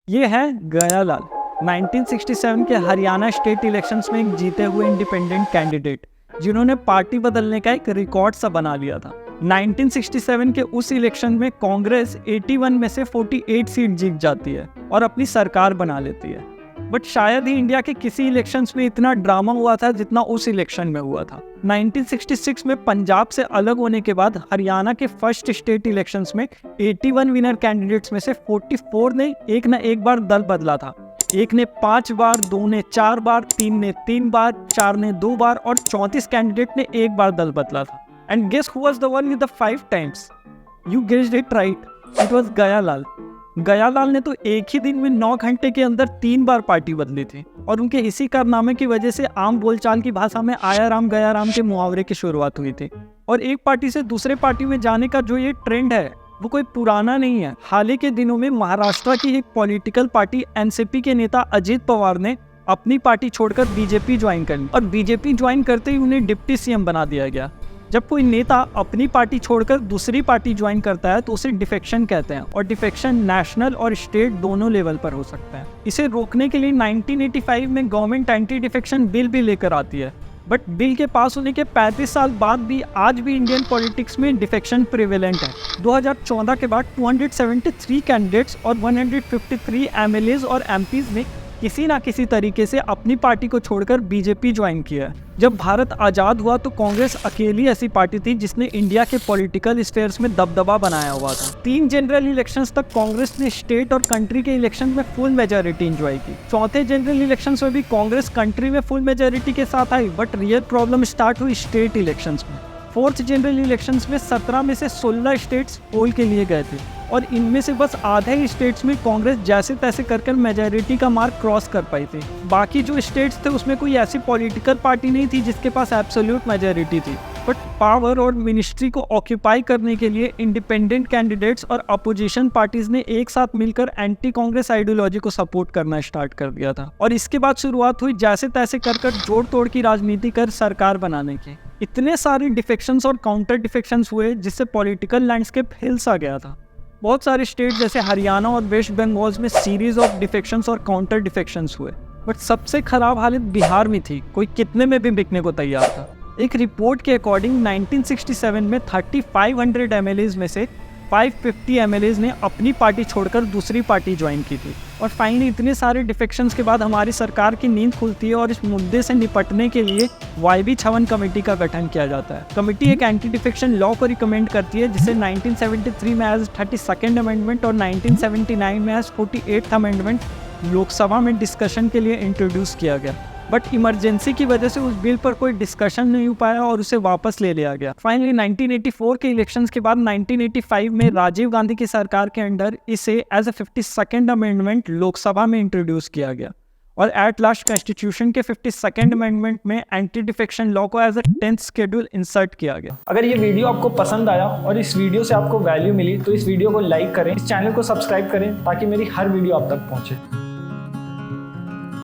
ये है गयालाल, 1967 के हरियाणा स्टेट इलेक्शंस में एक जीते हुए इंडिपेंडेंट कैंडिडेट, जिन्होंने पार्टी बदलने का एक रिकॉर्ड सा बना लिया था। 1967 के उस इलेक्शन में कांग्रेस 81 में से 48 सीट जीत जाती है और अपनी सरकार बना लेती है। बट शायद ही इंडिया के किसी इलेक्शंस में इतना ड्रामा हुआ था जितना उस इलेक्शन में हुआ था। 1966 में पंजाब से अलग होने के बाद हरियाणा के फर्स्ट स्टेट इलेक्शंस में 81 विनर कैंडिडेट्स में से 44 ने एक न एक बार दल बदला था। एक ने 5 बार, 2 ने 4 बार, 3 ने 3 बार, 4 ने 2 बार और 34 कैंडिडेट ने एक बार दल बदला था। And guess who was the one with the 5 times? You guessed it right, it was Gayalal. Gayalal ने तो एक ही दिन में 9 घंटे के अंदर 3 बार पार्टी बदली थी और उनके इसी कारनामे की वजह से आम बोलचाल की भाषा में आया राम गया राम के मुहावरे की शुरुआत हुई थी। और एक पार्टी से दूसरे पार्टी में जाने का जो ये ट्रेंड है वो कोई पुराना नहीं है। हाल ही के दिनों में महाराष्ट्र की एक पॉलिटिकल पार्टी एनसीपी के नेता अजित पवार ने अपनी पार्टी छोड़कर बीजेपी ज्वाइन कर ली और बीजेपी ज्वाइन करते ही उन्हें डिप्टी सीएम बना दिया गया। जब कोई नेता अपनी पार्टी छोड़कर दूसरी पार्टी ज्वाइन करता है तो उसे डिफेक्शन कहते हैं और डिफेक्शन नेशनल और स्टेट दोनों लेवल पर हो सकता है। इसे रोकने के लिए 1985 में गवर्नमेंट एंटी डिफेक्शन बिल भी लेकर आती है। बट बिल के पास होने के 35 साल बाद भी आज भी इंडियन पॉलिटिक्स में डिफेक्शन प्रिवेलेंट है। 2014 के बाद 273 कैंडिडेट्स और 153 एमएलएज और एमपीज ने किसी ना किसी तरीके से अपनी पार्टी को छोड़कर बीजेपी ज्वाइन किया है। जब भारत आज़ाद हुआ तो कांग्रेस अकेली ऐसी पार्टी थी जिसने इंडिया के पॉलिटिकल स्फेयर्स में दबदबा बनाया हुआ था। 3 जनरल इलेक्शंस तक कांग्रेस ने स्टेट और कंट्री के इलेक्शन में फुल मेजॉरिटी एंजॉय की। चौथे जनरल इलेक्शंस में भी कांग्रेस कंट्री में फुल मेजॉरिटी के साथ आई, बट रियल प्रॉब्लम स्टार्ट हुई स्टेट इलेक्शंस में। 4th जनरल इलेक्शंस में 17 में से 16 स्टेट्स पोल के लिए गए थे और इनमें से बस आधे ही स्टेट्स में कांग्रेस जैसे तैसे कर मेजॉरिटी का मार्क क्रॉस कर पाई थी। बाकी जो स्टेट्स थे उसमें कोई ऐसी पॉलिटिकल पार्टी नहीं थी जिसके पास एब्सोल्यूट मेजॉरिटी थी। बट पावर और मिनिस्ट्री को ऑक्यूपाई करने के लिए इंडिपेंडेंट कैंडिडेट्स और अपोजिशन पार्टीज ने एक साथ मिलकर एंटी कांग्रेस आइडियोलॉजी को सपोर्ट करना स्टार्ट कर दिया था और इसके बाद शुरुआत हुई जैसे तैसे कर जोड़ तोड़ की राजनीति कर सरकार बनाने की। इतने सारे डिफेक्शंस और काउंटर डिफेक्शंस हुए जिससे पॉलिटिकल लैंडस्केप हिल सा गया था। बहुत सारे स्टेट जैसे हरियाणा और वेस्ट बंगाल में सीरीज ऑफ डिफेक्शंस और काउंटर डिफेक्शंस हुए, बट सबसे खराब हालत बिहार में थी। कोई कितने में भी बिकने को तैयार था। एक रिपोर्ट के अकॉर्डिंग 1967 में 3500 एमएलएज में से 550 एमएलएज ने अपनी पार्टी छोड़कर दूसरी पार्टी ज्वाइन की थी। और फाइनली इतने सारे डिफेक्शंस के बाद हमारी सरकार की नींद खुलती है और इस मुद्दे से निपटने के लिए YB छवन कमेटी का गठन किया जाता है। कमेटी एक एंटी डिफेक्शन लॉ को रिकमेंड करती है जिसे 1973 में एज 32nd अमेंडमेंट और 1979 में एज 48th अमेंडमेंट लोकसभा में डिस्कशन के लिए इंट्रोड्यूस किया गया। बट इमरजेंसी की वजह से उस बिल पर कोई डिस्कशन नहीं हो पाया और उसे वापस ले लिया गया। फाइनली 1984 के इलेक्शंस के बाद 1985 में राजीव गांधी की सरकार के अंडर इसे as a 52nd amendment Lok Sabha में इंट्रोड्यूस किया गया और एट लास्ट कॉन्स्टिट्यूशन के 52nd अमेंडमेंट में एंटी डिफेक्शन लॉ को as a 10th schedule insert किया गया। अगर ये वीडियो आपको पसंद आया और इस वीडियो से आपको वैल्यू मिली तो इस वीडियो को लाइक करें, इस चैनल को सब्सक्राइब करें ताकि मेरी हर वीडियो आप तक पहुंचे।